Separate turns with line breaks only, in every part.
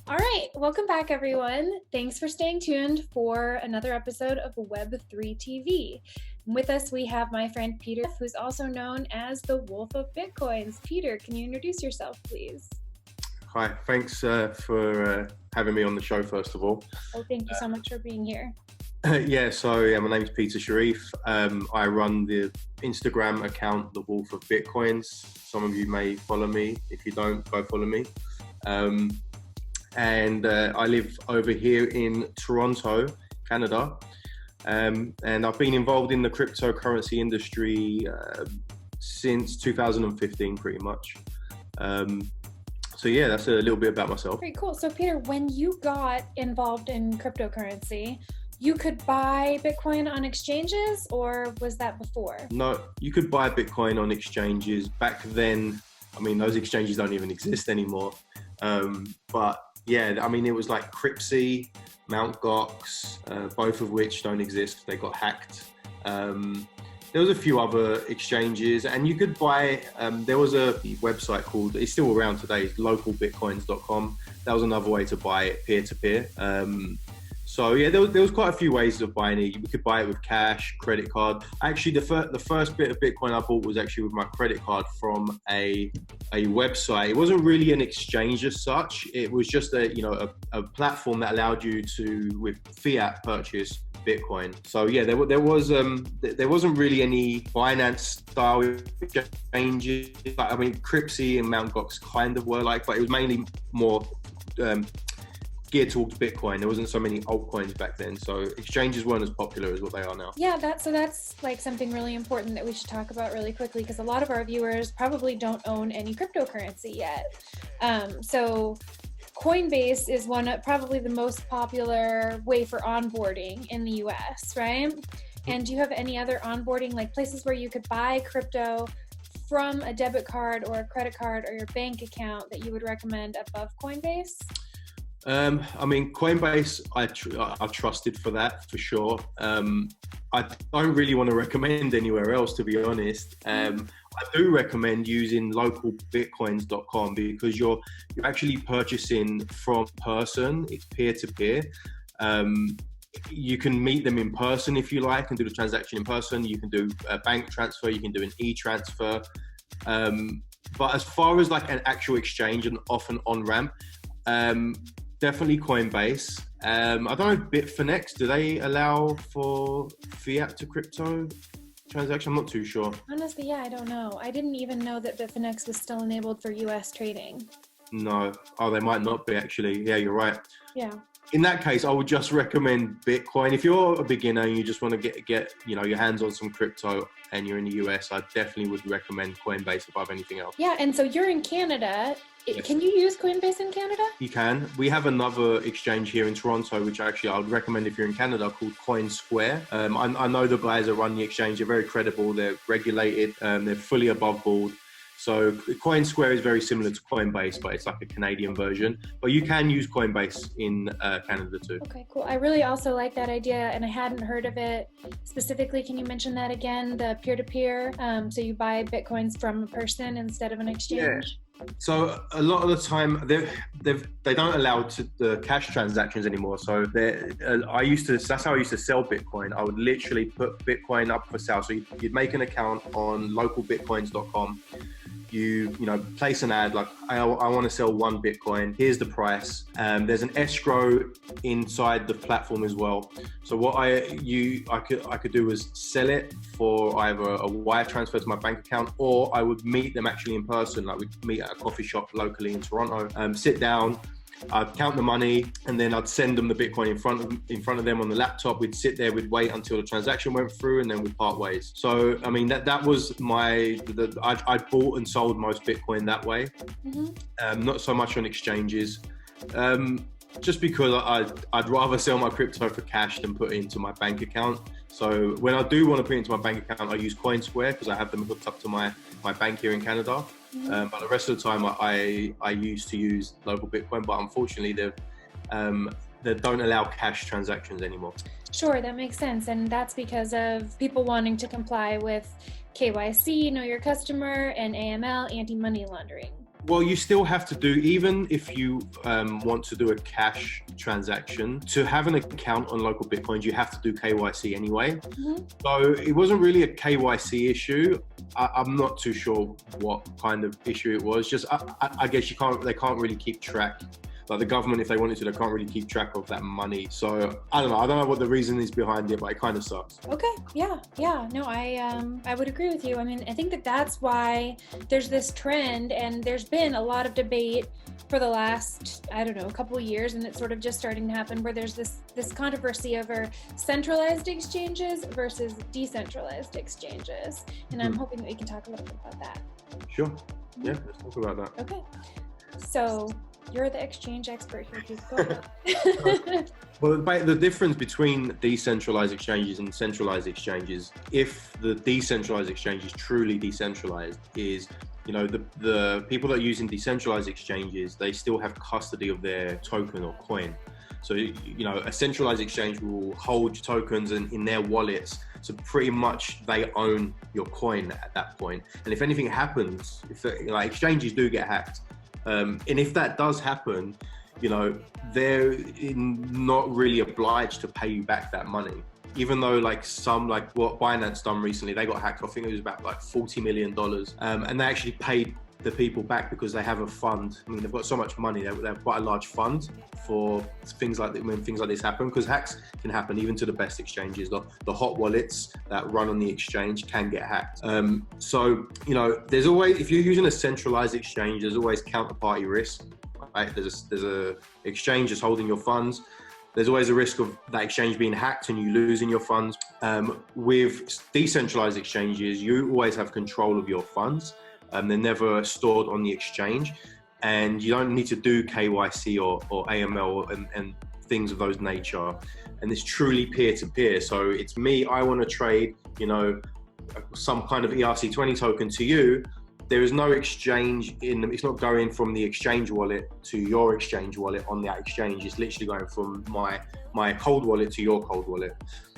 All right, welcome back, everyone. Thanks for staying tuned for another episode of Web3TV. With us, we have my friend Peter, who's also known as the Wolf of Bitcoins. Peter, can you introduce yourself, please?
Hi, thanks for having me on the show, first of all.
Oh, thank you so much for being here.
My name's Peter Sherif. I run the Instagram account, The Wolf of Bitcoins. Some of you may follow me. If you don't, go follow me. And I live over here in Toronto, Canada. And I've been involved in the cryptocurrency industry since 2015, pretty much. So yeah, that's a little bit about myself.
Very cool. So Peter, when you got involved in cryptocurrency, you could buy Bitcoin on exchanges, or was that before?
No, you could buy Bitcoin on exchanges. Back then, I mean, those exchanges don't even exist anymore. But yeah, I mean, it was like Cryptsy, Mt. Gox, both of which don't exist. They got hacked. There was a few other exchanges, and you could buy, there was a website called, it's still around today, localbitcoins.com. That was another way to buy it peer-to-peer. So yeah, there was quite a few ways of buying it. You could buy it with cash, credit card. Actually, the first bit of Bitcoin I bought was actually with my credit card from a website. It wasn't really an exchange as such. It was just a platform that allowed you to, with fiat, purchase Bitcoin. So yeah, there wasn't really any Binance style exchanges. I mean, Cryptsy and Mt. Gox kind of were like, but it was mainly more geared towards Bitcoin. There wasn't so many altcoins back then, so exchanges weren't as popular as what they are now.
Yeah, that's like something really important that we should talk about really quickly, because a lot of our viewers probably don't own any cryptocurrency yet. So Coinbase is probably the most popular way for onboarding in the US, right? And do you have any other onboarding, like places where you could buy crypto from a debit card or a credit card or your bank account that you would recommend above Coinbase?
I mean, Coinbase, I've trusted for that, for sure. I don't really want to recommend anywhere else, to be honest. I do recommend using localbitcoins.com because you're actually purchasing from person. It's peer-to-peer. You can meet them in person if you like and do the transaction in person. You can do a bank transfer. You can do an e-transfer. But as far as like an actual exchange and off and on ramp, definitely Coinbase. I don't know, Bitfinex, do they allow for fiat to crypto transaction? I'm not too sure.
Honestly, yeah, I don't know. I didn't even know that Bitfinex was still enabled for US trading.
No. Oh, they might not be actually. Yeah, you're right.
Yeah.
In that case, I would just recommend Bitcoin. If you're a beginner and you just want to get your hands on some crypto and you're in the US, I definitely would recommend Coinbase above anything else.
Yeah, and so you're in Canada.
Yes.
Can you use Coinbase in Canada?
You can. We have another exchange here in Toronto, which actually I would recommend if you're in Canada, called CoinSquare. I know the guys that run the exchange. They're very credible. They're regulated. They're fully above board. So CoinSquare is very similar to Coinbase, but it's like a Canadian version. But you can use Coinbase in Canada too.
Okay, cool. I really also like that idea, and I hadn't heard of it specifically. Can you mention that again? The peer-to-peer. So you buy Bitcoins from a person instead of an exchange?
Yeah. So a lot of the time they don't allow the cash transactions anymore. So that's how I used to sell Bitcoin. I would literally put Bitcoin up for sale. So you'd make an account on localbitcoins.com. You place an ad like, I want to sell 1 Bitcoin. Here's the price. There's an escrow inside the platform as well. So what I could do was sell it for either a wire transfer to my bank account, or I would meet them actually in person. Like we'd meet at a coffee shop locally in Toronto, sit down. I'd count the money, and then I'd send them the Bitcoin in front of them on the laptop. We'd sit there, we'd wait until the transaction went through, and then we'd part ways. So, I mean, that was I bought and sold most Bitcoin that way. Mm-hmm. Not so much on exchanges. Just because I'd rather sell my crypto for cash than put it into my bank account. So when I do want to put it into my bank account, I use CoinSquare because I have them hooked up to my bank here in Canada. Mm-hmm. But the rest of the time, I used to use local Bitcoin, but unfortunately, they don't allow cash transactions anymore.
Sure, that makes sense. And that's because of people wanting to comply with KYC, know your customer, and AML, anti-money laundering.
Well, you still have to do, even if you want to do a cash transaction, to have an account on local Bitcoins, you have to do KYC anyway. So it wasn't really a KYC issue. I'm not too sure what kind of issue it was. Just, I guess they can't really keep track. Like the government, if they wanted to, they can't really keep track of that money. So I don't know what the reason is behind it, but it kind of sucks.
Okay, yeah. No, I would agree with you. I mean, I think that's why there's this trend, and there's been a lot of debate for the last, I don't know, a couple of years, and it's sort of just starting to happen, where there's this controversy over centralized exchanges versus decentralized exchanges. And I'm hoping that we can talk a little bit about that.
Sure. Yeah, let's talk about that.
Okay. So you're the exchange expert here, Keith. Go ahead.
Well, the difference between decentralized exchanges and centralized exchanges, if the decentralized exchange is truly decentralized, is, the people that are using decentralized exchanges, they still have custody of their token or coin. So, a centralized exchange will hold tokens in their wallets. So pretty much they own your coin at that point. And if anything happens, if exchanges do get hacked, and if that does happen, they're not really obliged to pay you back that money. Even though what Binance done recently, they got hacked. I think it was about $40 million. And they actually paid the people back because they have a fund. I mean, they've got so much money. They have quite a large fund for things like that, when things like this happen, because hacks can happen even to the best exchanges. The hot wallets that run on the exchange can get hacked. So, there's always, if you're using a centralized exchange, there's always counterparty risk. Right? There's a exchange that's holding your funds. There's always a risk of that exchange being hacked and you losing your funds. With decentralized exchanges, you always have control of your funds. They're never stored on the exchange, and you don't need to do KYC or AML and things of those nature. And it's truly peer-to-peer. So it's me, I want to trade, some kind of ERC20 token to you. There is no exchange it's not going from the exchange wallet to your exchange wallet on that exchange. It's literally going from my cold wallet to your cold wallet.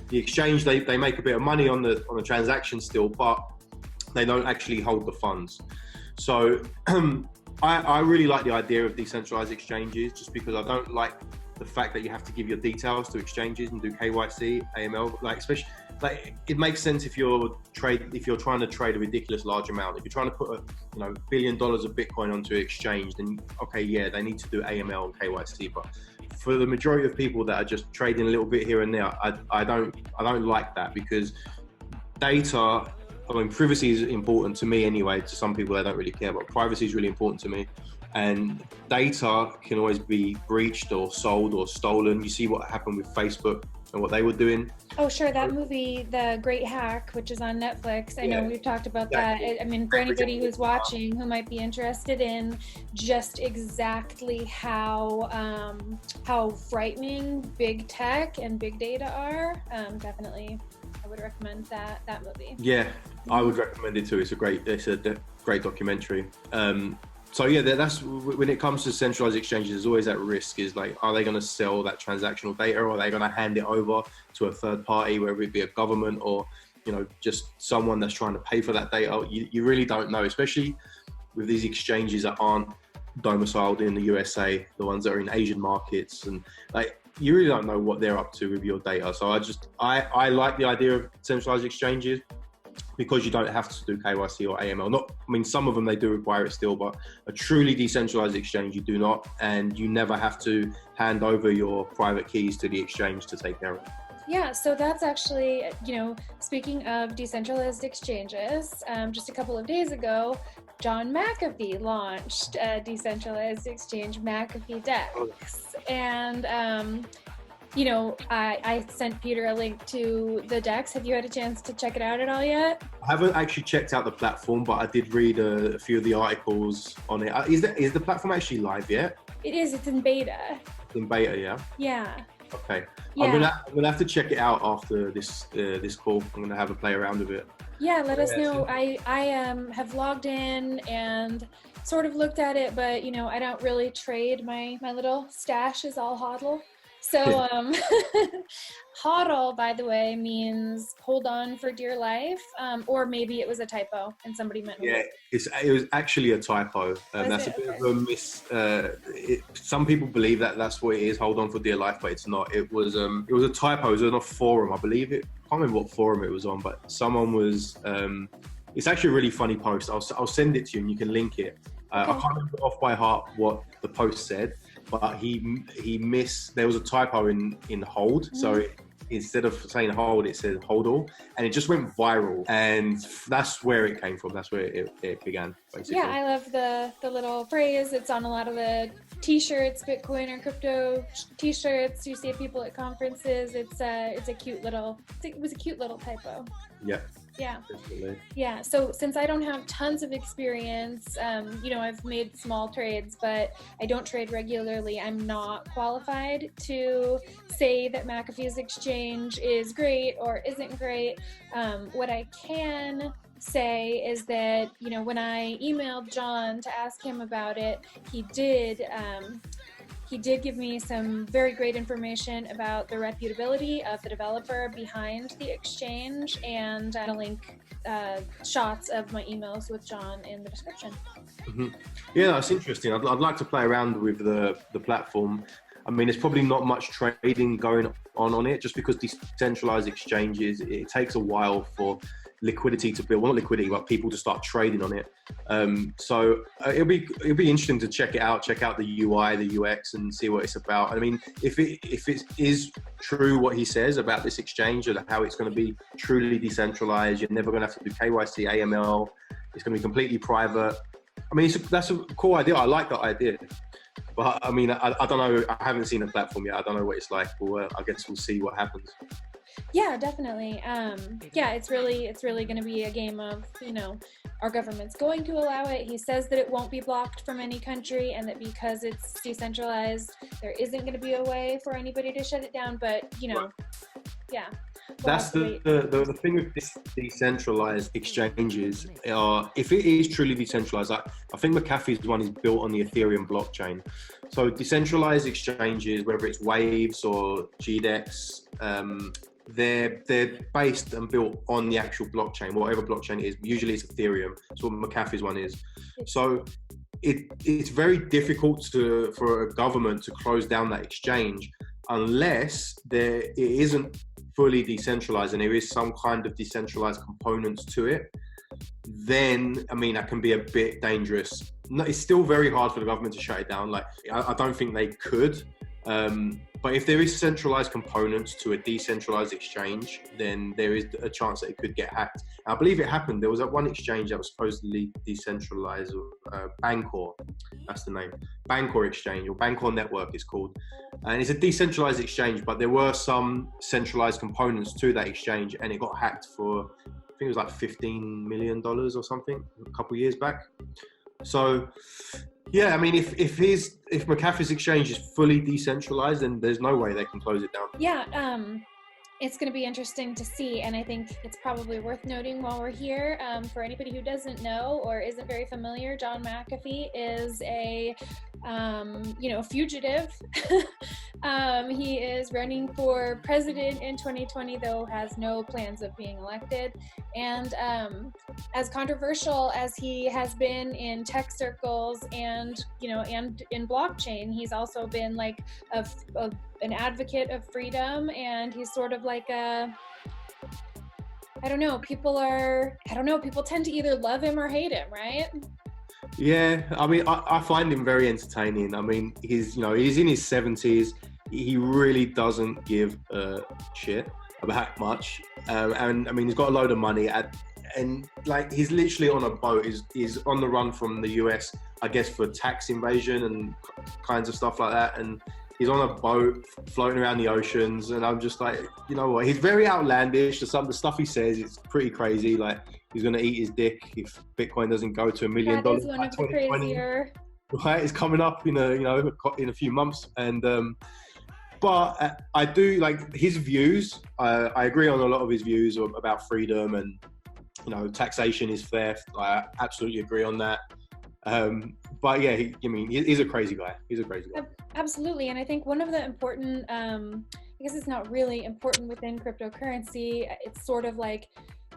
The exchange, they make a bit of money on the transaction still, but they don't actually hold the funds. So I really like the idea of decentralized exchanges, just because I don't like the fact that you have to give your details to exchanges and do KYC, AML, especially it makes sense if you're trying to trade a ridiculous large amount. If you're trying to put $1 billion of Bitcoin onto an exchange, then okay, yeah, they need to do AML and KYC. But for the majority of people that are just trading a little bit here and there, I don't like that, because data, privacy is important to me anyway. To some people, they don't really care, but privacy is really important to me. And data can always be breached or sold or stolen. You see what happened with Facebook and what they were doing.
Oh, sure. That movie, The Great Hack, which is on Netflix. I know we've talked about that. For anybody who's watching who might be interested in just exactly how frightening big tech and big data are, definitely I would recommend that movie. Yeah,
I would recommend it too. It's a great documentary. So yeah, that's when it comes to centralized exchanges, there's always that risk, is are they going to sell that transactional data, or are they going to hand it over to a third party, whether it be a government or, just someone that's trying to pay for that data? You really don't know, especially with these exchanges that aren't domiciled in the USA, the ones that are in Asian markets, and you really don't know what they're up to with your data. So I like the idea of centralized exchanges, because you don't have to do KYC or AML. Some of them they do require it still, but a truly decentralized exchange, you do not, and you never have to hand over your private keys to the exchange to take care of it.
Yeah, so that's actually, speaking of decentralized exchanges, just a couple of days ago, John McAfee launched a decentralized exchange, McAfee DEX. And, I sent Peter a link to the DEX. Have you had a chance to check it out at all yet?
I haven't actually checked out the platform, but I did read a few of the articles on it. Is the platform actually live yet?
It is. It's in beta.
In beta, yeah?
Yeah.
Okay.
Yeah.
I'm gonna have to check it out after this call. I'm gonna have a play around with it.
Yeah, let us know. I have logged in and sort of looked at it, but I don't really trade. My little stash is all hodl. So, HODL, by the way, means hold on for dear life, or maybe it was a typo and somebody meant.
Yeah, it was actually a typo. That's a bit of a miss. Some people believe that that's what it is. Hold on for dear life, but it's not. It was a typo. It was on a forum, I believe. I can't remember what forum it was on, but someone was. It's actually a really funny post. I'll send it to you, and you can link it. I can't remember off by heart what the post said, but he missed. There was a typo in hold, so instead of saying hold, it said hodl, and it just went viral, and that's where it came from. That's where it began, basically.
Yeah, I love the little phrase. It's on a lot of the t-shirts, Bitcoin or crypto t-shirts. You see people at conferences. It was a cute little typo.
Yeah.
Yeah.
Definitely.
Yeah. So since I don't have tons of experience, I've made small trades, but I don't trade regularly. I'm not qualified to say that McAfee's exchange is great or isn't great. What I can say is that, when I emailed John to ask him about it, he did give me some very great information about the reputability of the developer behind the exchange, and I'll link shots of my emails with John in the description.
Mm-hmm. Yeah, that's interesting. I'd like to play around with the platform. I mean, there's probably not much trading going on it, just because decentralized exchanges, it takes a while for liquidity to build. Well, not liquidity, but people to start trading on it. So it'll be interesting to check out the UI, the UX, and see what it's about. I mean, if it is true what he says about this exchange and how it's going to be truly decentralized, you're never going to have to do KYC, AML. It's going to be completely private. I mean, that's a cool idea. I like that idea. But I mean, I don't know. I haven't seen the platform yet. I don't know what it's like. But I guess we'll see what happens.
Yeah, definitely. It's really going to be a game of, our government's going to allow it. He says that it won't be blocked from any country, and that because it's decentralized, there isn't going to be a way for anybody to shut it down. But,
Right.
Yeah.
That's the thing with this decentralized exchanges. If it is truly decentralized, I think McAfee's one is built on the Ethereum blockchain. So decentralized exchanges, whether it's Waves or GDEX, they're based and built on the actual blockchain, whatever blockchain it is. Usually it's Ethereum. That's what McAfee's one is. So it's very difficult for a government to close down that exchange unless it isn't fully decentralized and there is some kind of decentralized components to it. Then, I mean, that can be a bit dangerous. No, it's still very hard for the government to shut it down. Like, I don't think they could. But if there is centralized components to a decentralized exchange, then there is a chance that it could get hacked. And I believe it happened. There was one exchange that was supposedly decentralized, Bancor, that's the name. Bancor Exchange, or Bancor Network is called. And it's a decentralized exchange, but there were some centralized components to that exchange, and it got hacked for, I think it was like $15 million or something a couple of years back. So, yeah, I mean, if McAfee's exchange is fully decentralized, then there's no way they can close it down.
Yeah, it's going to be interesting to see, and I think it's probably worth noting while we're here, for anybody who doesn't know or isn't very familiar, John McAfee is a fugitive. He is running for president in 2020, though has no plans of being elected. And as controversial as he has been in tech circles and in blockchain, he's also been like an advocate of freedom, and he's sort of like people tend to either love him or hate him, right?
Yeah, I mean, I find him very entertaining. I mean, he's in his 70s. He really doesn't give a shit about much. And I mean, he's got a load of money and like, he's literally on a boat. He's on the run from the US, I guess, for tax invasion and kinds of stuff like that. And he's on a boat floating around the oceans. And I'm just like, you know what? He's very outlandish. The stuff he says is pretty crazy. Like, he's going to eat his dick if Bitcoin doesn't go to $1 million.
That is one of the crazier.
Right, it's coming up in a few months, and but I do like his views. I agree on a lot of his views about freedom and taxation is theft. I absolutely agree on that. But yeah, he's a crazy guy. He's a crazy guy.
Absolutely. And I think one of the important, I guess it's not really important within cryptocurrency. It's sort of like,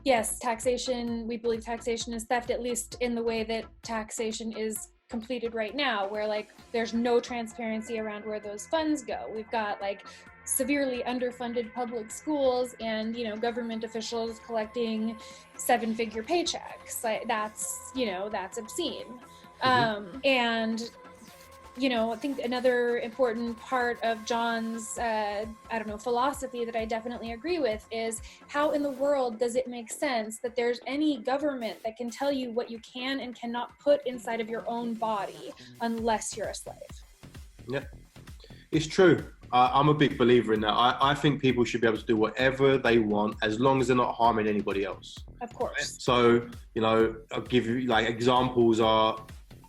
yes, taxation, we believe taxation is theft, at least in the way that taxation is completed right now, where like there's no transparency around where those funds go. We've got like severely underfunded public schools and, you know, government officials collecting 7-figure paychecks. Like that's obscene. And you know, I think another important part of John's, philosophy that I definitely agree with is how in the world does it make sense that there's any government that can tell you what you can and cannot put inside of your own body unless you're a slave?
Yeah, it's true. I'm a big believer in that. I think people should be able to do whatever they want as long as they're not harming anybody else.
Of course.
So, you know, I'll give you like examples are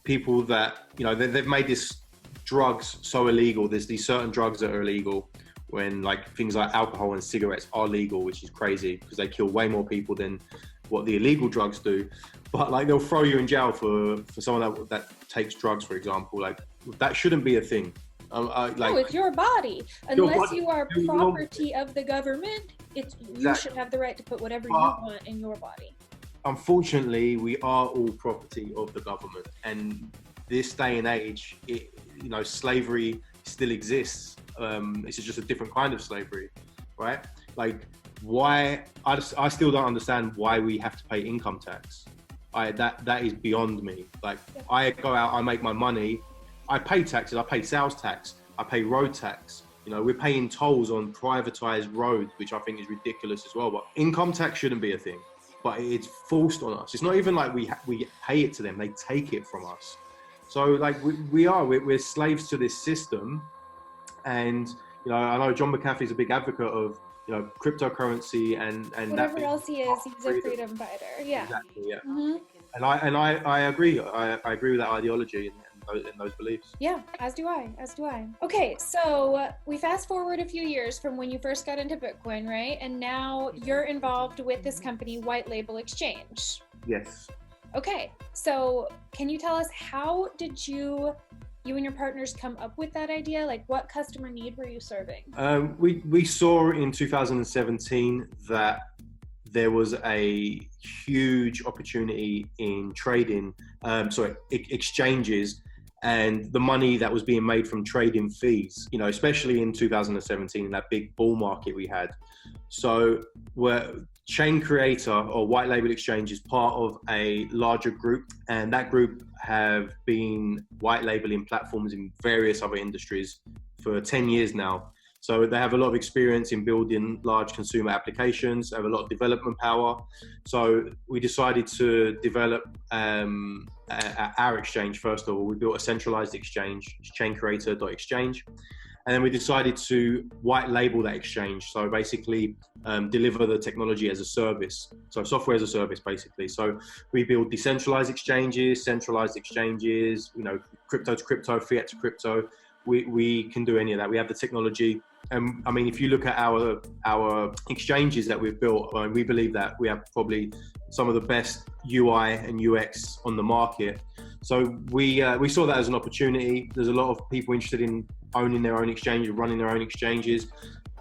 people that, you know, they've made this drugs so illegal. There's these certain drugs that are illegal when like things like alcohol and cigarettes are legal, which is crazy because they kill way more people than what the illegal drugs do. But like they'll throw you in jail for someone that takes drugs, for example. Like that shouldn't be a thing.
No, it's your body. Unless you are property of the government, you should have the right to put whatever you want in your body.
Unfortunately, we are all property of the government, and this day and age, slavery still exists. It's just a different kind of slavery, right? Like, why? I still don't understand why we have to pay income tax. That is beyond me. Like, I go out, I make my money, I pay taxes, I pay sales tax, I pay road tax. You know, we're paying tolls on privatized roads, which I think is ridiculous as well. But income tax shouldn't be a thing. But it's forced on us. It's not even like we pay it to them; they take it from us. So like we're slaves to this system, and you know I know John McAfee is a big advocate of cryptocurrency and
whatever else he is, he's a freedom fighter. Yeah,
exactly. Yeah,
mm-hmm.
and I agree. I agree with that ideology and those beliefs.
Yeah, as do I. Okay, so we fast forward a few years from when you first got into Bitcoin, right? And now you're involved with this company, White Label Exchange.
Yes.
Okay, so can you tell us how did you and your partners come up with that idea? Like, what customer need were you serving?
We saw in 2017 that there was a huge opportunity in trading, exchanges, and the money that was being made from trading fees, especially in 2017, in that big bull market we had. So Chain Creator or White Label Exchange is part of a larger group, and that group have been white labeling platforms in various other industries for 10 years now. So they have a lot of experience in building large consumer applications, have a lot of development power. So we decided to develop our exchange. First of all, we built a centralized exchange, chaincreator.exchange. And then we decided to white label that exchange. So basically deliver the technology as a service. So software as a service, basically. So we build decentralized exchanges, centralized exchanges, crypto to crypto, fiat to crypto. We can do any of that. We have the technology. I mean, if you look at our exchanges that we've built, we believe that we have probably some of the best UI and UX on the market. So we saw that as an opportunity. There's a lot of people interested in owning their own exchange, running their own exchanges.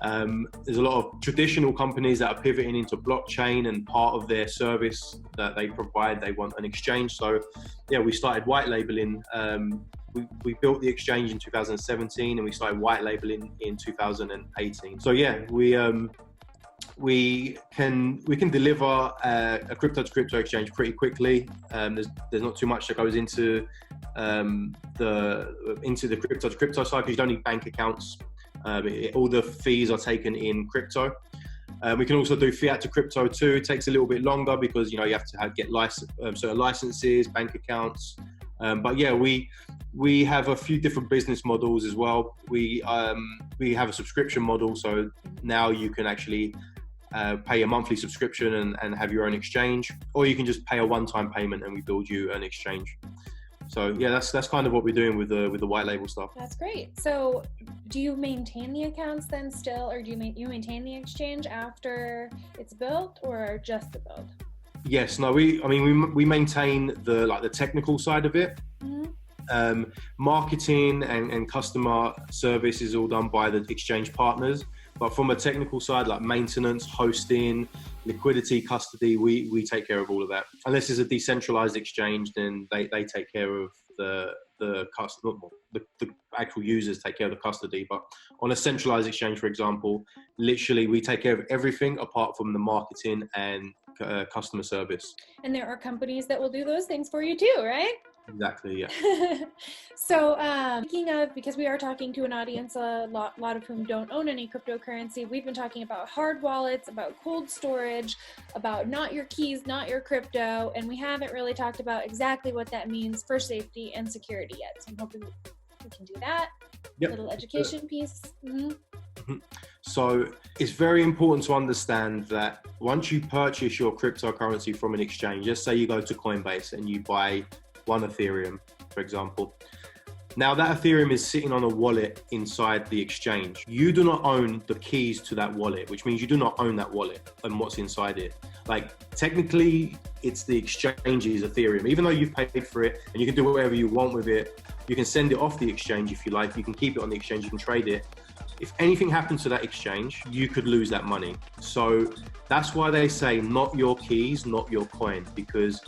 There's a lot of traditional companies that are pivoting into blockchain, and part of their service that they provide, they want an exchange. So yeah, we started white labeling. We built the exchange in 2017 and we started white labeling in 2018. So yeah, we can deliver a crypto to crypto exchange pretty quickly. There's not too much that goes into the crypto to crypto side, because you don't need bank accounts. All the fees are taken in crypto. We can also do fiat to crypto too. It takes a little bit longer because you have to get certain licenses, bank accounts. But yeah, we have a few different business models as well. We have a subscription model, so now you can actually pay a monthly subscription and have your own exchange, or you can just pay a one-time payment and we build you an exchange. So yeah, that's kind of what we're doing with the white label stuff.
That's great. So do you maintain the accounts then still, or do you maintain the exchange after it's built, or just the build?
Yes, no, we maintain the technical side of it. Marketing and customer service is all done by the exchange partners. But from a technical side, like maintenance, hosting, liquidity, custody, we take care of all of that. Unless it's a decentralized exchange, then they take care of the customer, the actual users take care of the custody. But on a centralized exchange, for example, literally we take care of everything apart from the marketing and customer service.
And there are companies that will do those things for you too, right?
Exactly, yeah.
So speaking of, because we are talking to an audience, a lot of whom don't own any cryptocurrency, we've been talking about hard wallets, about cold storage, about not your keys, not your crypto, and we haven't really talked about exactly what that means for safety and security yet. So I'm hoping we can do that.
Yep.
Little education piece.
So it's very important to understand that once you purchase your cryptocurrency from an exchange, let's say you go to Coinbase and you buy 1 Ethereum, for example. Now that Ethereum is sitting on a wallet inside the exchange. You do not own the keys to that wallet, which means you do not own that wallet and what's inside it. Like technically it's the exchange's Ethereum, even though you've paid for it and you can do whatever you want with it. You can send it off the exchange if you like, you can keep it on the exchange, you can trade it. If anything happens to that exchange, you could lose that money. So that's why they say not your keys, not your coin, because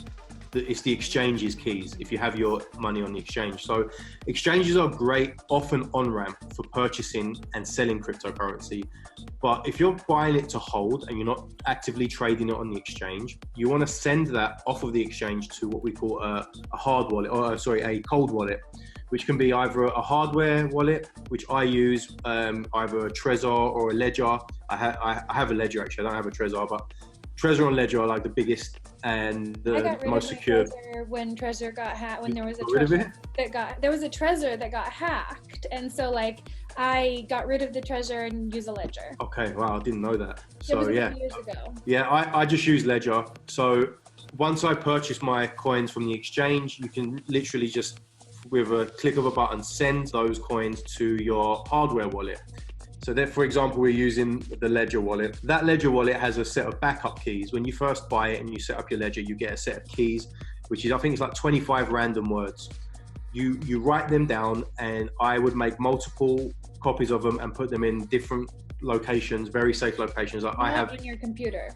it's the exchange's keys if you have your money on the exchange. So exchanges are great, often on-ramp for purchasing and selling cryptocurrency. But if you're buying it to hold and you're not actively trading it on the exchange, you want to send that off of the exchange to what we call a hard wallet, or a cold wallet, which can be either a hardware wallet, which I use, either a Trezor or a Ledger. I have a Ledger actually, I don't have a Trezor, but Trezor and Ledger are like the biggest and the most secure.
When Trezor got hacked, when there was a Trezor that got hacked, and so like I got rid of the Trezor and use a Ledger.
Okay, wow, I didn't know that.
So it was a few years ago.
Yeah, I just use Ledger. So once I purchase my coins from the exchange, you can literally just with a click of a button send those coins to your hardware wallet. So that, for example, we're using the Ledger wallet. That Ledger wallet has a set of backup keys. When you first buy it and you set up your Ledger, you get a set of keys, which is, I think it's like 25 random words. You write them down, and I would make multiple copies of them and put them in different locations, very safe locations. Like
Not in your computer.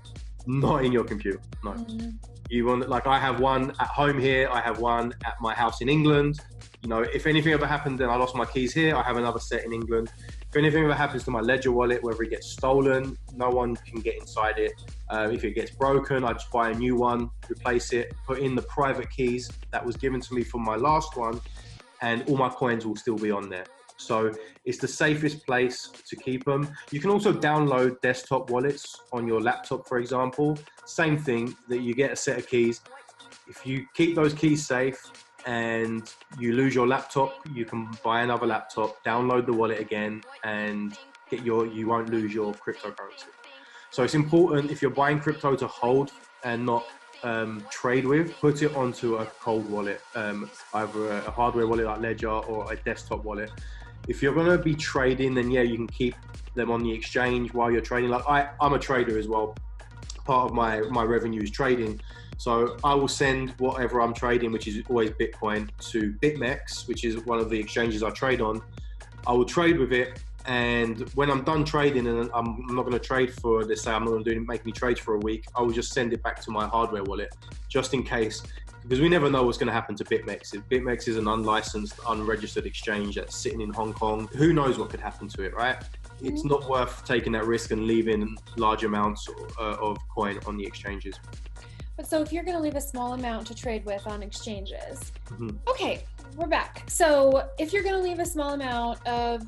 Not in your computer, no. Mm-hmm. You want, like I have one at home here, I have one at my house in England. You know, if anything ever happened and I lost my keys here, I have another set in England. If anything ever happens to my Ledger wallet, whether it gets stolen, no one can get inside it. If it gets broken, I just buy a new one, replace it, put in the private keys that was given to me from my last one, and all my coins will still be on there. So it's the safest place to keep them. You can also download desktop wallets on your laptop, for example. Same thing, that you get a set of keys. If you keep those keys safe and you lose your laptop, you can buy another laptop, download the wallet again, and you won't lose your cryptocurrency. So it's important, if you're buying crypto to hold and not trade with, put it onto a cold wallet, either a hardware wallet like Ledger or a desktop wallet. If you're going to be trading, then yeah, you can keep them on the exchange while you're trading. Like I'm a trader as well. Part of my revenue is trading. So I will send whatever I'm trading, which is always Bitcoin, to BitMEX, which is one of the exchanges I trade on. I will trade with it. And when I'm done trading and I'm not going to trade for, let's say I'm not going to make any trades for a week, I will just send it back to my hardware wallet just in case, because we never know what's going to happen to BitMEX. If BitMEX is an unlicensed, unregistered exchange that's sitting in Hong Kong, who knows what could happen to it, right? It's not worth taking that risk and leaving large amounts of coin on the exchanges.
But so if you're going to leave a small amount to trade with on exchanges, okay, we're back. So if you're going to leave a small amount of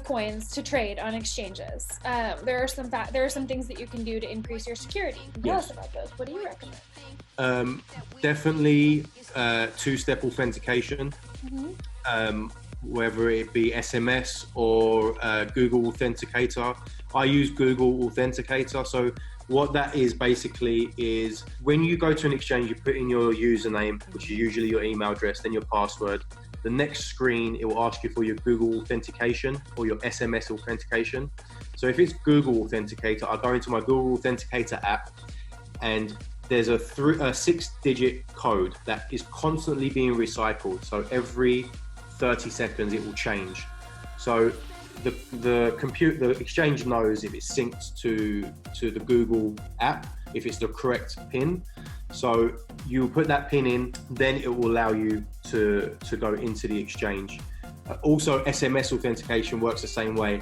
coins to trade on exchanges, there are some things that you can do to increase your security. Tell us about those. What do you recommend?
Definitely two-step authentication, whether it be SMS or Google Authenticator. I use Google Authenticator. So what that is basically is when you go to an exchange, you put in your username, which is usually your email address, then your password. The next screen, it will ask you for your Google Authentication or your SMS Authentication. So if it's Google Authenticator, I'll go into my Google Authenticator app, and there's a 6-digit code that is constantly being recycled. So every 30 seconds it will change. So the exchange knows if it's synced to the Google app, if it's the correct PIN. So you put that PIN in, then it will allow you to go into the exchange. Also, SMS authentication works the same way.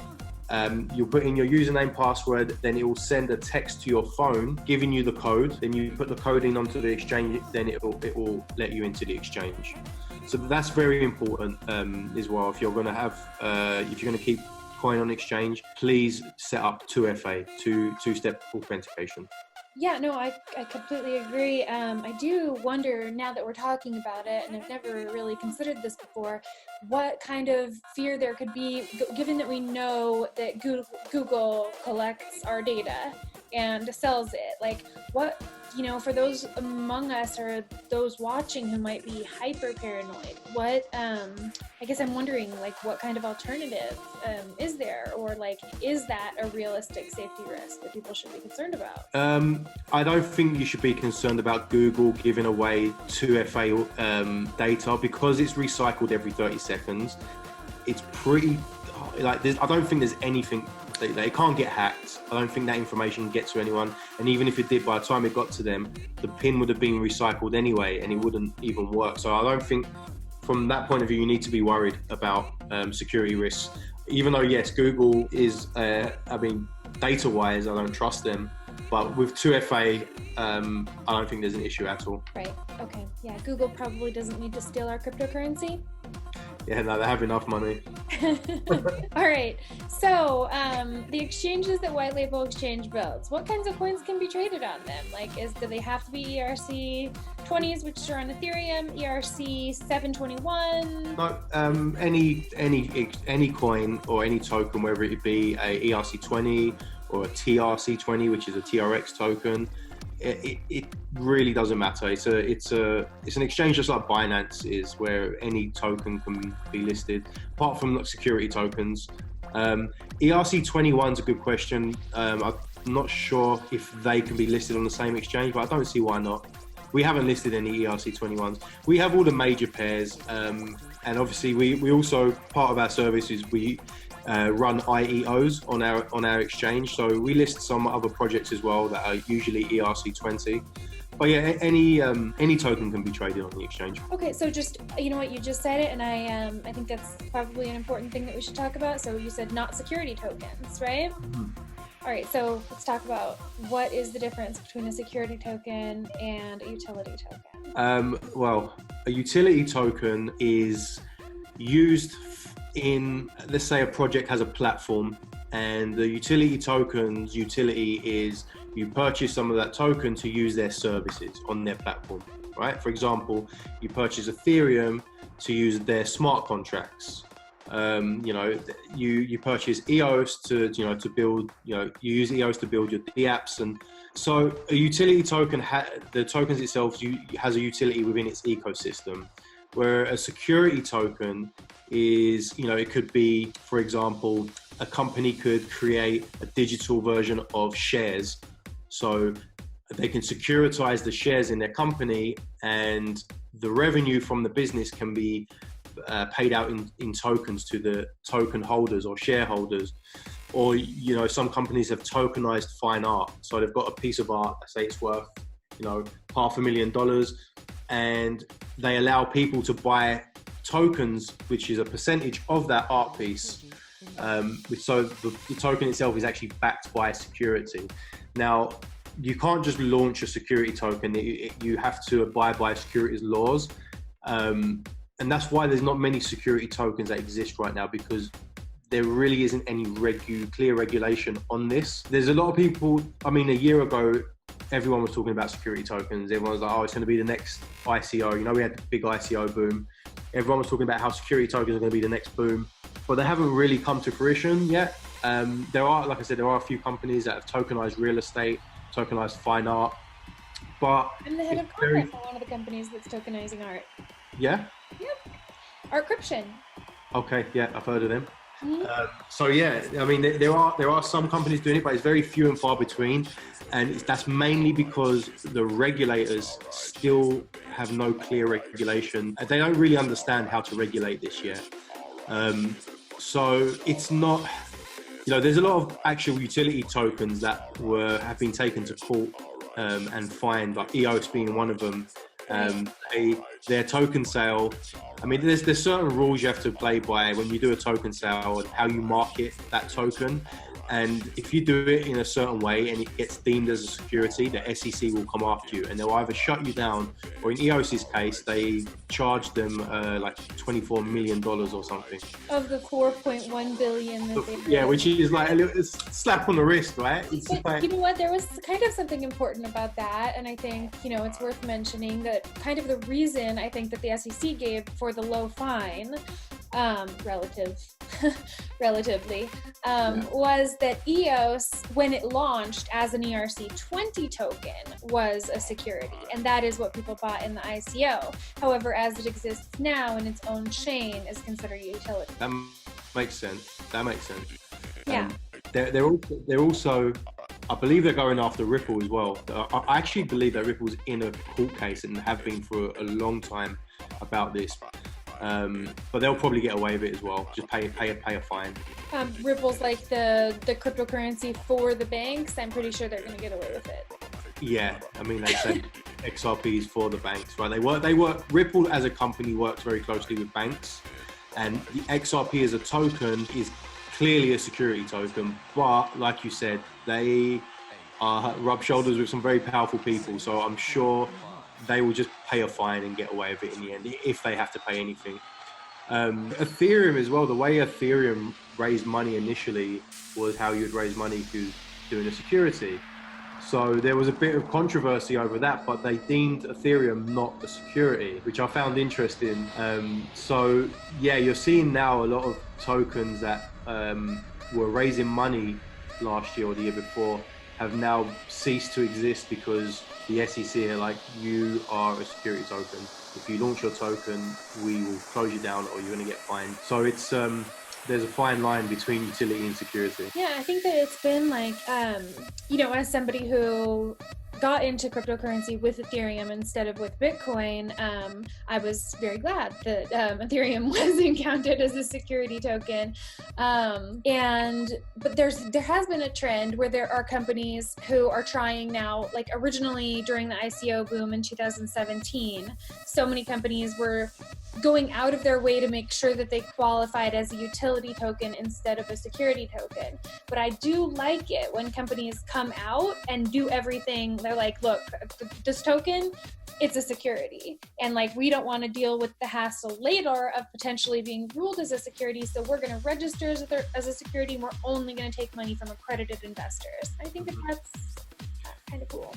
You'll put in your username, password, then it will send a text to your phone giving you the code. Then you put the code in onto the exchange, then it will let you into the exchange. So that's very important as well. If you're going to if you're going to keep coin on exchange, please set up 2FA, two-step authentication.
Yeah, no, I completely agree. I do wonder, now that we're talking about it, and I've never really considered this before, what kind of fear there could be, given that we know that Google collects our data and sells it. Like, what, for those among us or those watching who might be hyper paranoid, what, I guess I'm wondering, like, what kind of alternative is there? Or, like, is that a realistic safety risk that people should be concerned about?
I don't think you should be concerned about Google giving away 2FA data, because it's recycled every 30 seconds. It's pretty, I don't think there's anything, it can't get hacked. I don't think that information gets to anyone. And even if it did, by the time it got to them, the PIN would have been recycled anyway, and it wouldn't even work. So I don't think, from that point of view, you need to be worried about security risks. Even though, yes, Google is, data-wise, I don't trust them. But with 2FA, I don't think there's an issue at all.
Right. Okay. Yeah. Google probably doesn't need to steal our cryptocurrency.
Yeah, no, they have enough money.
All right. So the exchanges that White Label Exchange builds, what kinds of coins can be traded on them? Like, do they have to be ERC-20s, which are on Ethereum, ERC-721?
No, any coin or any token, whether it be a ERC-20 or a TRC-20, which is a TRX token, it really doesn't matter. It's an exchange just like Binance is, where any token can be listed, apart from security tokens. ERC-21 is a good question. I'm not sure if they can be listed on the same exchange, but I don't see why not. We haven't listed any ERC-21s. We have all the major pairs, and obviously we also, part of our service is we run IEOs on our exchange. So we list some other projects as well that are usually ERC-20. But yeah, any token can be traded on the exchange.
Okay, so just, you know what, you just said it, and I think that's probably an important thing that we should talk about. So you said not security tokens, right? Mm-hmm. All right, so let's talk about what is the difference between a security token and a utility token.
Well, a utility token is used in, let's say a project has a platform, and the utility token's utility is you purchase some of that token to use their services on their platform, right? For example, you purchase Ethereum to use their smart contracts. You purchase EOS to build, you use EOS to build your dApps. And so a utility token, the tokens itself has a utility within its ecosystem, where a security token is, it could be, for example, a company could create a digital version of shares. So they can securitize the shares in their company, and the revenue from the business can be paid out in tokens to the token holders or shareholders. Or, some companies have tokenized fine art. So they've got a piece of art, say it's worth, $500,000, and they allow people to buy tokens, which is a percentage of that art piece. So the token itself is actually backed by security. Now, you can't just launch a security token. You have to abide by securities laws. And that's why there's not many security tokens that exist right now, because there really isn't any clear regulation on this. There's a lot of people, a year ago, everyone was talking about security tokens. Everyone was like, oh, it's going to be the next ICO. We had the big ICO boom. Everyone was talking about how security tokens are going to be the next boom, but they haven't really come to fruition yet. There are, like I said, a few companies that have tokenized real estate, tokenized fine art, but
I'm the head of corporate for one of the companies that's tokenizing art.
Yeah?
Yep. Artcryption.
Okay, yeah, I've heard of them. So yeah, I mean, there are some companies doing it, but it's very few and far between, and that's mainly because the regulators still have no clear regulation. They don't really understand how to regulate this yet. So it's not, there's a lot of actual utility tokens that have been taken to court and fined, like EOS being one of them. Their token sale, I mean, there's certain rules you have to play by when you do a token sale and how you market that token. And if you do it in a certain way and it gets deemed as a security, the SEC will come after you and they'll either shut you down, or in EOS's case, they charged them like $24 million or something.
Of the 4.1 billion that they
Yeah, which is like a little slap on the wrist, right?
But
like,
you know what? There was kind of something important about that. And I think, it's worth mentioning that kind of the reason I think that the SEC gave for the low fine, relatively, was that EOS, when it launched as an ERC20 token, was a security. And that is what people bought in the ICO. However, as it exists now in its own chain, is considered a utility.
That makes sense.
Yeah.
They're also, I believe they're going after Ripple as well. I actually believe that Ripple's in a court case and have been for a long time about this. But they'll probably get away with it as well. Just pay a fine.
Ripple's like the cryptocurrency for the banks. I'm pretty sure they're going to get away with it.
Yeah, I mean, they say XRPs for the banks, right? They work. Ripple as a company works very closely with banks, and the XRP as a token is clearly a security token. But like you said, they rub shoulders with some very powerful people. So I'm sure they will just pay a fine and get away with it in the end, if they have to pay anything. Ethereum as well, the way Ethereum raised money initially was how you'd raise money through doing a security. So there was a bit of controversy over that, but they deemed Ethereum not a security, which I found interesting. So yeah, you're seeing now a lot of tokens that were raising money last year or the year before have now ceased to exist because the SEC are like, you are a security token. If you launch your token, we will close you down or you're going to get fined. So it's there's a fine line between utility and security.
Yeah, I think that it's been like, as somebody who got into cryptocurrency with Ethereum instead of with Bitcoin, I was very glad that Ethereum wasn't counted as a security token. But there has been a trend where there are companies who are trying now, like originally during the ICO boom in 2017, so many companies were going out of their way to make sure that they qualified as a utility token instead of a security token. But I do like it when companies come out and do everything. They're like, look, this token, it's a security. And like, we don't want to deal with the hassle later of potentially being ruled as a security. So we're going to register as a security, and we're only going to take money from accredited investors. I think that's kind of cool.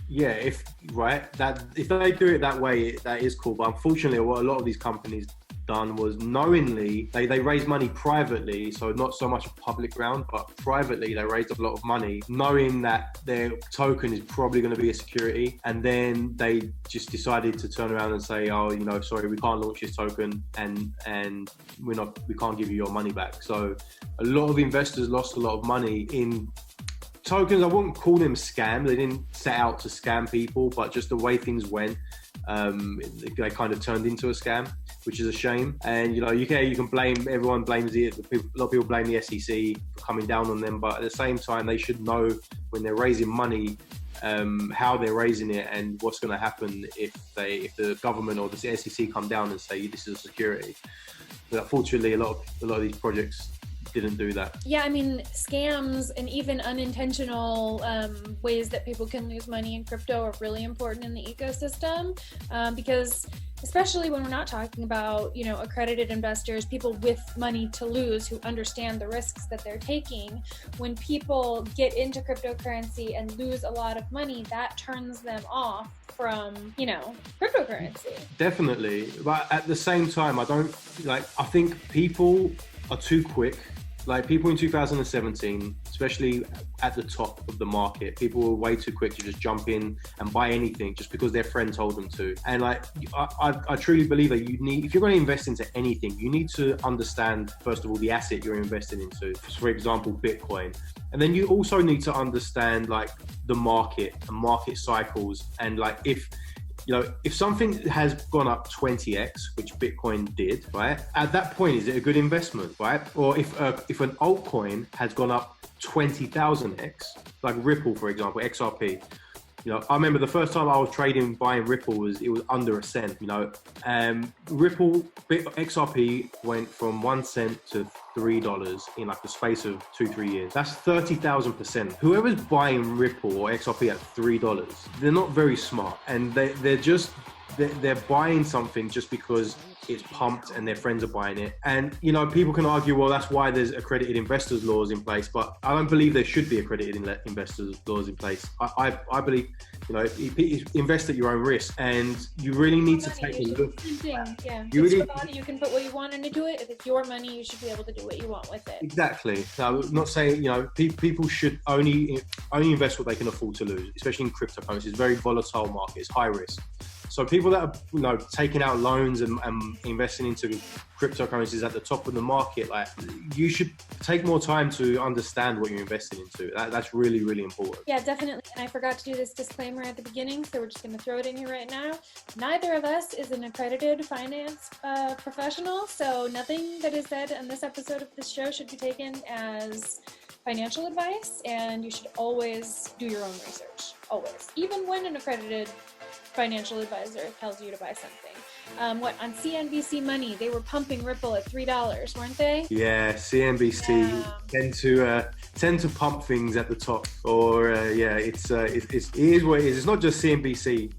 Yeah, if they do it that way, that is cool. But unfortunately, what a lot of these companies done was knowingly they raised money privately, so not so much a public round, but privately they raised a lot of money, knowing that their token is probably going to be a security, and then they just decided to turn around and say, oh, sorry, we can't launch this token, and we can't give you your money back. So a lot of investors lost a lot of money in tokens. I wouldn't call them scam. They didn't set out to scam people, but just the way things went, they kind of turned into a scam, which is a shame. And you can blame, everyone blames it. A lot of people blame the SEC for coming down on them, but at the same time, they should know when they're raising money, how they're raising it and what's going to happen if the government or the SEC come down and say this is a security. But unfortunately, a lot of these projects didn't do that.
Yeah, I mean, scams and even unintentional ways that people can lose money in crypto are really important in the ecosystem, because especially when we're not talking about, accredited investors, people with money to lose who understand the risks that they're taking. When people get into cryptocurrency and lose a lot of money, that turns them off from, cryptocurrency.
Definitely. But at the same time, I think people are too quick Like people in 2017, especially at the top of the market, people were way too quick to just jump in and buy anything just because their friend told them to. And like, I truly believe that you need, if you're going to invest into anything, you need to understand, first of all, the asset you're investing into. For example, Bitcoin. And then you also need to understand like the market and market cycles. And like, if something has gone up 20x, which Bitcoin did, right? At that point, is it a good investment, right? Or if an altcoin has gone up 20,000x, like Ripple, for example, XRP. I remember the first time I was buying Ripple it was under a cent. Ripple XRP went from 1 cent to $3 in like the space of 2-3 years. That's 30,000%. Whoever's buying Ripple or XRP at $3, they're not very smart, and they're buying something just because it's pumped and their friends are buying it. And people can argue, well, that's why there's accredited investors laws in place, but I don't believe there should be accredited investors laws in place. I believe invest at your own risk, and you really need to take a look.
Yeah, it's your body. You can put what you want into it. If it's your money, you should be able to do what you want with it.
Exactly. Now, I'm not saying people should only invest what they can afford to lose, especially in cryptocurrency. It's a very volatile market. It's high risk. So people that are taking out loans and investing into cryptocurrencies at the top of the market, like, you should take more time to understand what you're investing into. That's really, really important.
Yeah, definitely. And I forgot to do this disclaimer at the beginning, so we're just going to throw it in here right now. Neither of us is an accredited finance professional, so nothing that is said in this episode of this show should be taken as financial advice, and you should always do your own research. Always. Even when an accredited financial advisor tells you to buy something. On CNBC Money, they were pumping Ripple at $3, weren't they?
Yeah, CNBC tend to pump things at the top. Or it is what it is. It's not just CNBC.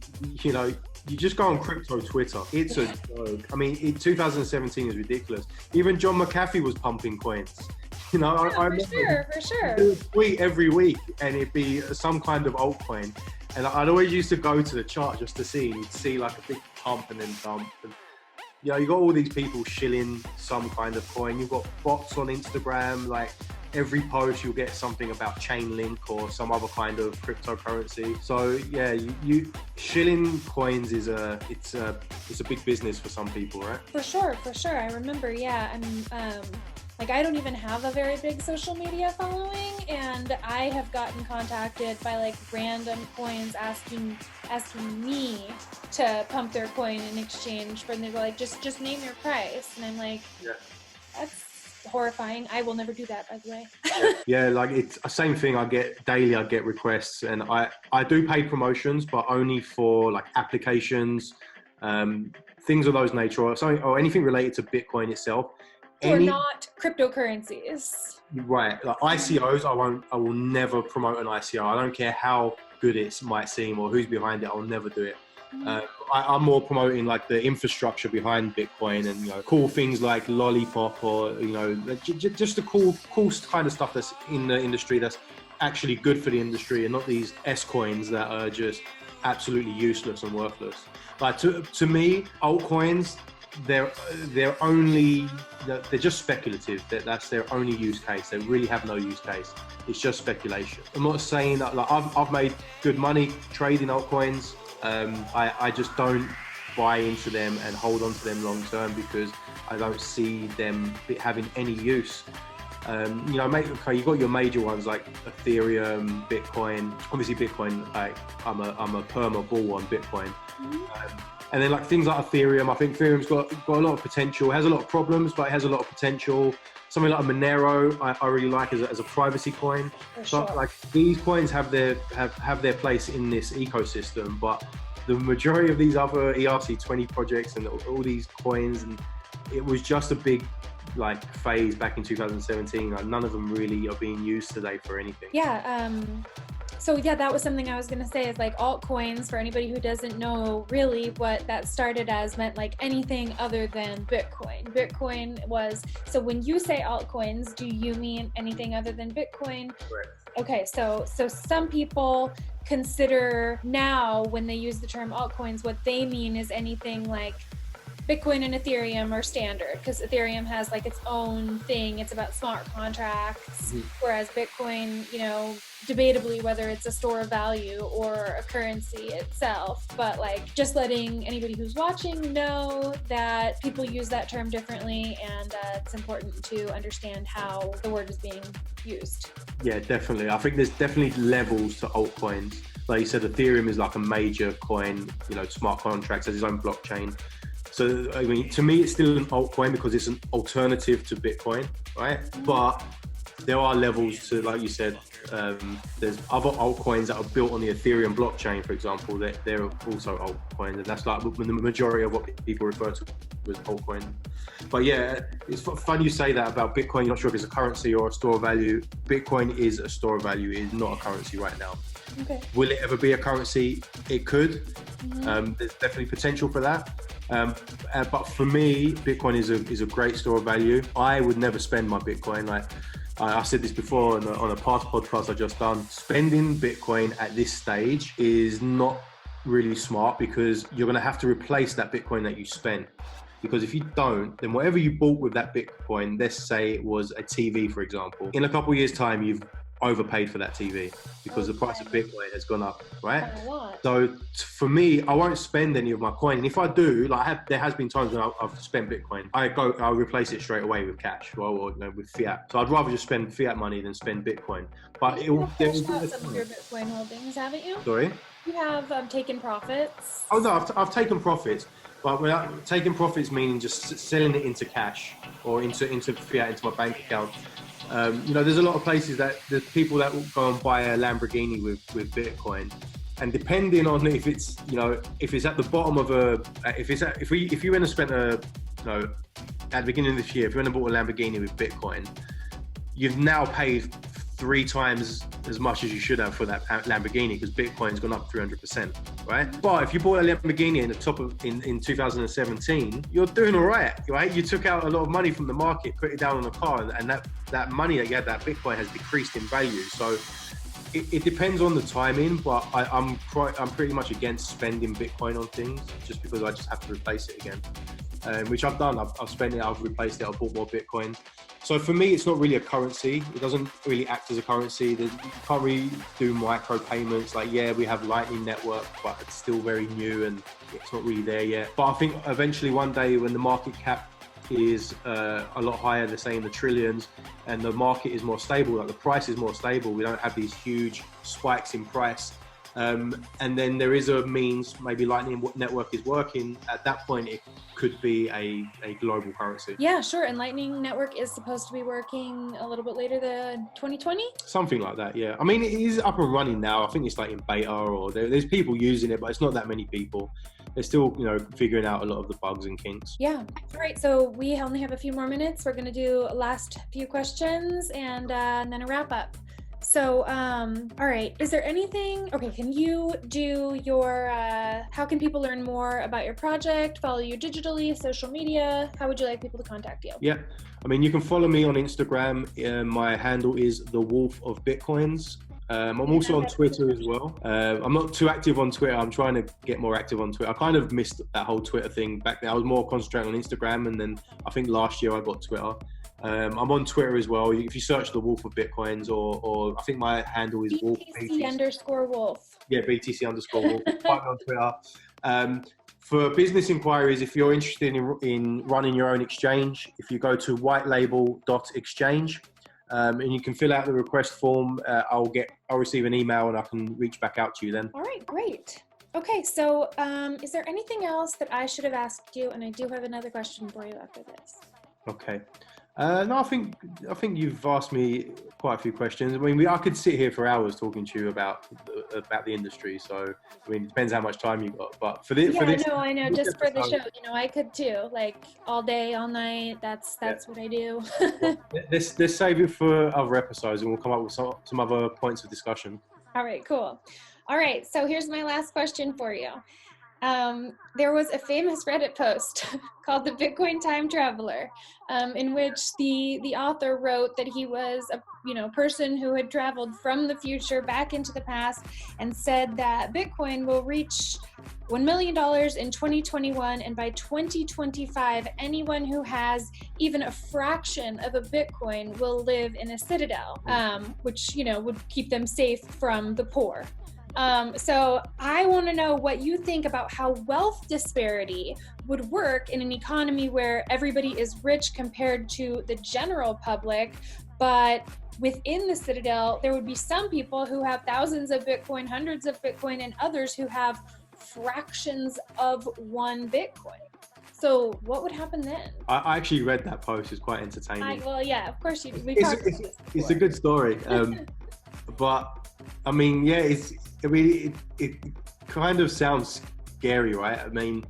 You just go on crypto Twitter. It's a joke. I mean, 2017 is ridiculous. Even John McAfee was pumping coins. I remember
for sure.
He would tweet every week, and it'd be some kind of altcoin. And I'd always used to go to the chart just to see. You'd see like a big pump and then dump. And, you got all these people shilling some kind of coin. You've got bots on Instagram. Like every post, you'll get something about Chainlink or some other kind of cryptocurrency. So yeah, you shilling coins is it's a big business for some people, right? For
sure. I remember. Yeah, I don't even have a very big social media following, and I have gotten contacted by random coins asking me to pump their coin in exchange for them to go just name your price, and I'm like, yeah, that's horrifying. I will never do that, by the way.
Yeah, it's the same thing. I get daily. I get requests, and I do paid promotions, but only for applications, things of those nature, or anything related to Bitcoin itself.
Or not cryptocurrencies.
Right. ICOs, I will never promote an ICO. I don't care how good it might seem or who's behind it. I'll never do it. I'm more promoting the infrastructure behind Bitcoin and cool things like Lollipop or just the cool kind of stuff that's in the industry that's actually good for the industry, and not these S coins that are just absolutely useless and worthless. To me, altcoins, they're just speculative. That's their only use case. They really have no use case. It's just speculation. I'm not saying that I've made good money trading altcoins. I just don't buy into them and hold on to them long term because I don't see them having any use. You've got your major ones like Ethereum, Bitcoin. Obviously, Bitcoin. I'm a perma bull on Bitcoin. And then things like Ethereum, I think Ethereum's got a lot of potential. It has a lot of problems, but it has a lot of potential. Something like Monero, I really like as a privacy coin. So these coins have their place in this ecosystem, but the majority of these other ERC20 projects and all these coins, and it was just a big phase back in 2017. None of them really are being used today for anything.
Yeah. So yeah, that was something I was going to say is altcoins, for anybody who doesn't know really what that started as, meant anything other than Bitcoin. Bitcoin was, so when you say altcoins, do you mean anything other than Bitcoin?
Right.
Okay, so some people consider now when they use the term altcoins, what they mean is anything Bitcoin and Ethereum are standard because Ethereum has like its own thing. It's about smart contracts, whereas Bitcoin, you know, debatably whether it's a store of value or a currency itself. But like just letting anybody who's watching know that people use that term differently, and it's important to understand how the word is being used.
Yeah, definitely. I think there's definitely levels to altcoins. Like you said, Ethereum is like a major coin, you know, smart contracts, has its own blockchain. So, I mean, to me, it's still an altcoin because it's an alternative to Bitcoin, right? But there are levels to, like you said, there's other altcoins that are built on the Ethereum blockchain, for example, they're also altcoins. And that's like the majority of what people refer to as altcoin. But yeah, it's fun you say that about Bitcoin. You're not sure if it's a currency or a store of value. Bitcoin is a store of value. It is not a currency right now.
Okay.
Will it ever be a currency? It could. There's definitely potential for that. But for me, Bitcoin is a great store of value. I would never spend my Bitcoin. Like I said this before on a past podcast I just done. Spending Bitcoin at this stage is not really smart because you're going to have to replace that Bitcoin that you spent. Because if you don't, then whatever you bought with that Bitcoin, let's say it was a TV, for example, in a couple of years' time, you've overpaid for that TV because the price of Bitcoin has gone up, right? So for me, I won't spend any of my coin. And if I do, like there has been times when I've spent Bitcoin, I'll replace it straight away with cash or you know, with fiat. So I'd rather just spend fiat money than spend Bitcoin. But
you've cashed out some of your Bitcoin holdings, haven't you?
Sorry?
You have taken profits.
Oh no, I've taken profits. But without taking profits, meaning just selling it into cash or into fiat, into my bank account. You know, there's a lot of places that there's people that will go and buy a Lamborghini with Bitcoin, and depending on if it's, you know, if it's at the bottom of if you went and spent you know, at the beginning of this year, if you went and bought a Lamborghini with Bitcoin, you've now paid 3 times as much as you should have for that Lamborghini because Bitcoin's gone up 300%, right? But if you bought a Lamborghini in 2017, you're doing all right? You took out a lot of money from the market, put it down on the car, and that money that you had, that Bitcoin has decreased in value. So it depends on the timing, but I'm pretty much against spending Bitcoin on things just because I just have to replace it again, which I've done. I've spent it, I've replaced it, I've bought more Bitcoin. So for me, it's not really a currency. It doesn't really act as a currency. You can't really do micro payments. Like, yeah, we have Lightning Network, but it's still very new and it's not really there yet. But I think eventually one day when the market cap is a lot higher, they're saying the trillions, and the market is more stable, like the price is more stable, we don't have these huge spikes in price. And then there is a means, maybe Lightning Network is working, at that point it could be a global currency.
Yeah, sure. And Lightning Network is supposed to be working a little bit later than 2020?
Something like that, yeah. I mean, it is up and running now. I think it's like in beta, or there's people using it, but it's not that many people. They're still, you know, figuring out a lot of the bugs and kinks.
Yeah. All right. So we only have a few more minutes. We're going to do last few questions and then a wrap up. So, all right, is there anything, okay, can you do your, how can people learn more about your project, follow you digitally, social media? How would you like people to contact you?
Yeah, I mean, you can follow me on Instagram. My handle is The Wolf of Bitcoins. I'm also on Twitter as well. I'm not too active on Twitter. I'm trying to get more active on Twitter. I kind of missed that whole Twitter thing back then. I was more concentrating on Instagram, and then I think last year I got Twitter. I'm on Twitter as well. If you search The Wolf of Bitcoins, or I think my handle is
BTC_Wolf.
Yeah, BTC_Wolf. Find me on Twitter. For business inquiries, if you're interested in running your own exchange, if you go to whitelabel.exchange, and you can fill out the request form, I'll receive an email and I can reach back out to you then.
All right, great. Okay, so is there anything else that I should have asked you? And I do have another question for you after this.
Okay. No, I think you've asked me quite a few questions. I mean, I could sit here for hours talking to you about the industry. So, I mean, it depends how much time you got. But for this,
I know. Just for the show, you know, I could too. Like all day, all night. That's what I do.
Let's save it for other episodes, and we'll come up with some other points of discussion.
All right, cool. All right, so here's my last question for you. There was a famous Reddit post called the Bitcoin Time Traveler, in which the author wrote that he was a person who had traveled from the future back into the past and said that Bitcoin will reach $1 million in 2021, and by 2025, anyone who has even a fraction of a Bitcoin will live in a citadel, which would keep them safe from the poor. So I want to know what you think about how wealth disparity would work in an economy where everybody is rich compared to the general public, but within the citadel, there would be some people who have thousands of Bitcoin, hundreds of Bitcoin, and others who have fractions of one Bitcoin. So what would happen then?
I actually read that post. It's quite entertaining.
Well, yeah, of course you.
It's a good story, but I mean, yeah, it kind of sounds scary, right? I mean,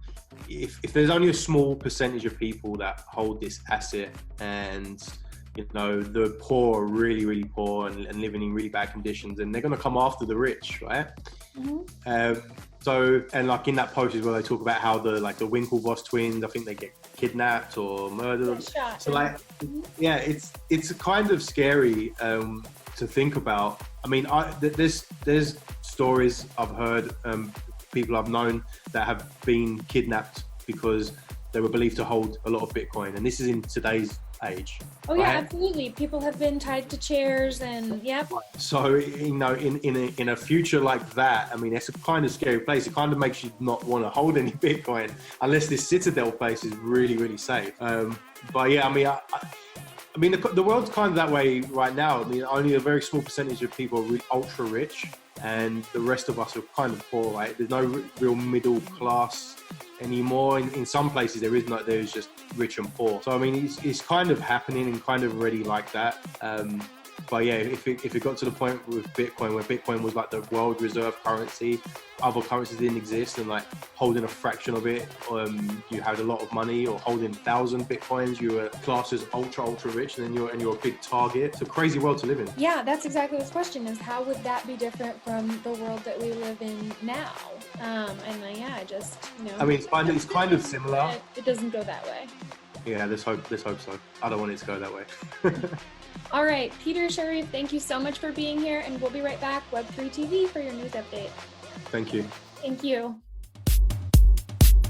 if there's only a small percentage of people that hold this asset, and the poor are really, really poor and living in really bad conditions, and they're going to come after the rich, right? Mm-hmm. So, and like in that post is where they talk about how the Winklevoss twins, I think they get kidnapped or murdered. So like, yeah, it's kind of scary to think about. I mean, there's stories I've heard, people I've known that have been kidnapped because they were believed to hold a lot of Bitcoin, and this is in today's age.
Oh yeah, right? Absolutely. People have been tied to chairs, and yeah.
So in a future like that, I mean, it's a kind of scary place. It kind of makes you not want to hold any Bitcoin unless this Citadel place is really, really safe. But yeah, I mean, the world's kind of that way right now. I mean, only a very small percentage of people are ultra rich, and the rest of us are kind of poor, right? There's no real middle class anymore. In some places, there's just rich and poor. So I mean, it's kind of happening and kind of already like that. But yeah, if it got to the point with Bitcoin, where Bitcoin was like the world reserve currency, other currencies didn't exist, and like holding a fraction of it, you had a lot of money, or holding 1,000 Bitcoins, you were classed as ultra rich, and then you're a big target. It's a crazy world to live in.
Yeah, that's exactly this question is: how would that be different from the world that we live in now? I mean,
it's kind of similar.
It doesn't go that way.
Yeah, let's hope so. I don't want it to go that way.
All right, Peter, Sherif, thank you so much for being here, and we'll be right back, Web3TV, for your news update.
Thank you.
Thank you.